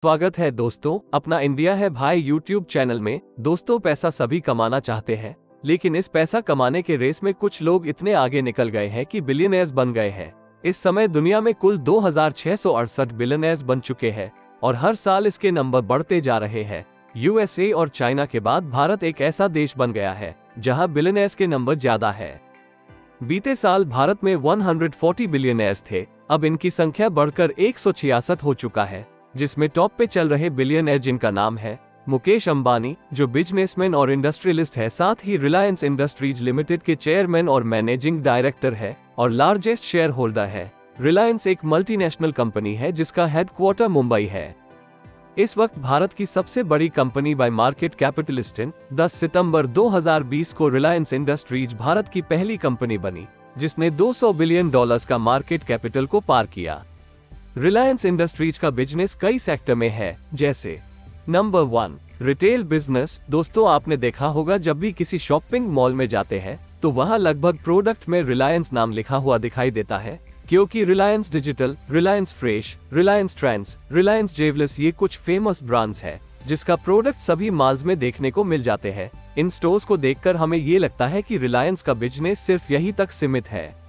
स्वागत है दोस्तों अपना इंडिया है भाई यूट्यूब चैनल में। दोस्तों पैसा सभी कमाना चाहते हैं, लेकिन इस पैसा कमाने के रेस में कुछ लोग इतने आगे निकल गए हैं कि बिलियनर्स बन गए हैं। इस समय दुनिया में कुल 2668 बिलियनर्स बन चुके हैं और हर साल इसके नंबर बढ़ते जा रहे हैं। यूएसए और चाइना के बाद भारत एक ऐसा देश बन गया है जहां बिलियनर्स के नंबर ज्यादा है। बीते साल भारत में 140 बिलियनर्स थे, अब इनकी संख्या बढ़कर 166 हो चुका है, जिसमें टॉप पे चल रहे बिलियनर जिनका नाम है मुकेश अंबानी, जो बिजनेसमैन और इंडस्ट्रियलिस्ट है, साथ ही रिलायंस इंडस्ट्रीज लिमिटेड के चेयरमैन और मैनेजिंग डायरेक्टर है और लार्जेस्ट शेयर होल्डर है। रिलायंस एक मल्टीनेशनल कंपनी है जिसका हेडक्वार्टर मुंबई है। इस वक्त भारत की सबसे बड़ी कंपनी बाय मार्केट कैपिटलिस्टिन 10 सितंबर 2020 को रिलायंस इंडस्ट्रीज भारत की पहली कंपनी बनी जिसने $200 बिलियन का मार्केट कैपिटल को पार किया। रिलायंस इंडस्ट्रीज का बिजनेस कई सेक्टर में है, जैसे नंबर 1 रिटेल बिजनेस। दोस्तों आपने देखा होगा जब भी किसी शॉपिंग मॉल में जाते हैं तो वहां लगभग प्रोडक्ट में रिलायंस नाम लिखा हुआ दिखाई देता है, क्योंकि Reliance Digital, Reliance Fresh, Reliance Trends, Reliance Jewels ये कुछ फेमस ब्रांड्स है जिसका प्रोडक्ट सभी मॉल्स में देखने को मिल जाते हैं। इन स्टोर्स को देखकर हमें ये लगता है कि रिलायंस का बिजनेस सिर्फ यही तक सीमित है,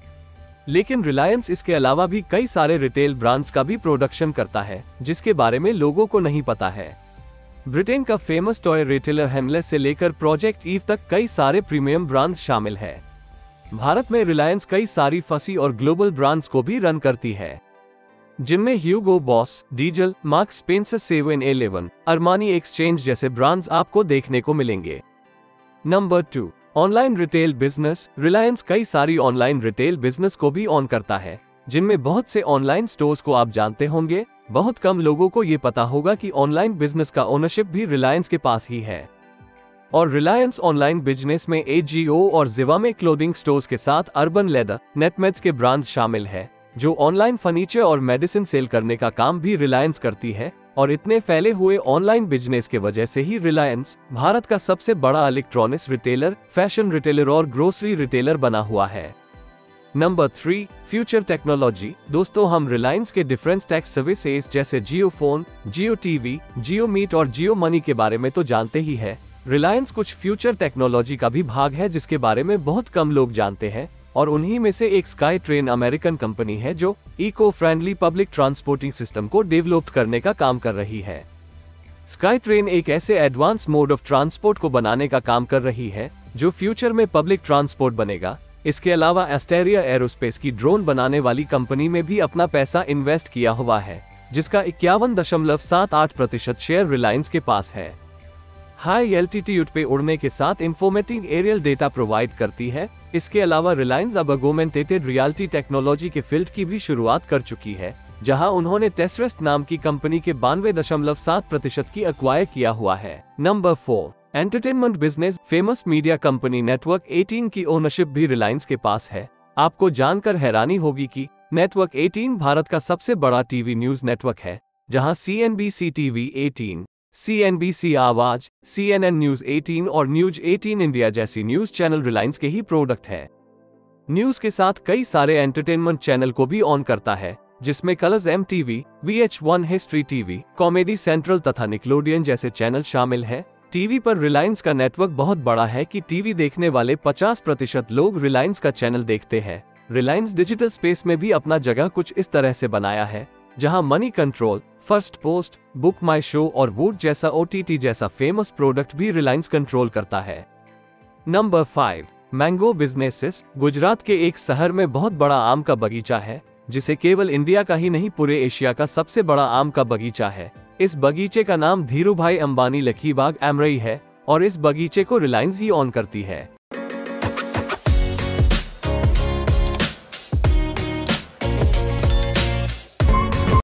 लेकिन रिलायंस इसके अलावा भी कई सारे रिटेल ब्रांड्स का भी प्रोडक्शन करता है जिसके बारे में लोगों को नहीं पता है। ब्रिटेन का फेमस टॉय रिटेलर हेमलेस से लेकर प्रोजेक्ट ईव तक कई सारे प्रीमियम ब्रांड्स शामिल है। भारत में रिलायंस कई सारी फंसी और ग्लोबल ब्रांड्स को भी रन करती है, जिनमें Hugo Boss, Diesel, Marks Spencer, 7-Eleven, Armani Exchange जैसे ब्रांड्स आपको देखने को मिलेंगे। Number 2 online retail business. Reliance कई सारी ऑनलाइन रिटेल बिजनेस को भी ऑन करता है, जिनमें बहुत से ऑनलाइन स्टोर्स को आप जानते होंगे। बहुत कम लोगों को ये पता होगा कि ऑनलाइन बिजनेस का ओनरशिप भी रिलायंस के पास ही है। और रिलायंस ऑनलाइन बिजनेस में AJIO और जिवामे क्लोथिंग स्टोर्स के साथ अर्बन लेदर, नेटमेड्स के ब्रांड शामिल है, जो ऑनलाइन फर्नीचर और मेडिसिन सेल करने का काम भी रिलायंस करती है। और इतने फैले हुए ऑनलाइन बिजनेस के वजह से ही रिलायंस भारत का सबसे बड़ा इलेक्ट्रॉनिक्स रिटेलर, फैशन रिटेलर और ग्रोसरी रिटेलर बना हुआ है। Number 3 future technology. दोस्तों हम रिलायंस के डिफरेंस टेक सर्विसेज जैसे जियो फोन, जियो टीवी, जियो मीट और जियो मनी के बारे में तो जानते ही है। रिलायंस कुछ फ्यूचर टेक्नोलॉजी का भी भाग है जिसके बारे में बहुत कम लोग जानते हैं, और उन्हीं में से एक स्काई ट्रेन अमेरिकन कंपनी है जो eco friendly public transporting system को डेवलप करने का काम कर रही है। स्काई ट्रेन एक ऐसे एडवांस मोड ऑफ ट्रांसपोर्ट को बनाने का काम कर रही है जो फ्यूचर में पब्लिक ट्रांसपोर्ट बनेगा। इसके अलावा एस्टेरिया एरोस्पेस की ड्रोन बनाने वाली कंपनी में भी अपना पैसा इन्वेस्ट किया हुआ है, जिसका 51.78% शेयर रिलायंस के पास है। हाई एल्टीट्यूड पे उड़ने के साथ इंफॉर्मेटिव एरियल डेटा प्रोवाइड करती है। इसके अलावा रिलायंस अब ऑगमेंटेड रियलिटी टेक्नोलॉजी के फील्ड की भी शुरुआत कर चुकी है, जहां उन्होंने टेसरेस्ट नाम की कंपनी के 92.7% की एक्वायर किया हुआ है। Number 4 entertainment business. Famous media company network 18 की ओनरशिप भी रिलायंस के पास है। आपको जानकर हैरानी होगी कि नेटवर्क 18 भारत का सबसे बड़ा टीवी न्यूज नेटवर्क है, जहां CNBC TV 18, CNBC आवाज, CNN न्यूज 18 और न्यूज 18 इंडिया जैसी न्यूज चैनल रिलायंस के ही प्रोडक्ट है। न्यूज के साथ कई सारे एंटरटेनमेंट चैनल को भी ऑन करता है, जिसमें colours MTV, VH1 history TV, comedy central तथा निकलोडियन जैसे चैनल शामिल है। टीवी पर रिलायंस का नेटवर्क बहुत बड़ा है कि टीवी देखने वाले 50% लोग रिलायंस का चैनल देखते हैं। रिलायंस डिजिटल स्पेस में भी अपना जगह कुछ इस तरह से बनाया है, जहां Moneycontrol, Firstpost, BookMyShow और वूट जैसा OTT जैसा फेमस प्रोडक्ट भी रिलायंस कंट्रोल करता है। Number 5 mango businesses. गुजरात के एक शहर में बहुत बड़ा आम का बगीचा है, जिसे केवल इंडिया का ही नहीं पूरे एशिया का सबसे बड़ा आम का बगीचा है। इस बगीचे का नाम धीरूभाई अंबानी लखीबाग एमरई है और इस बगीचे को रिलायंस ही ऑन करती है।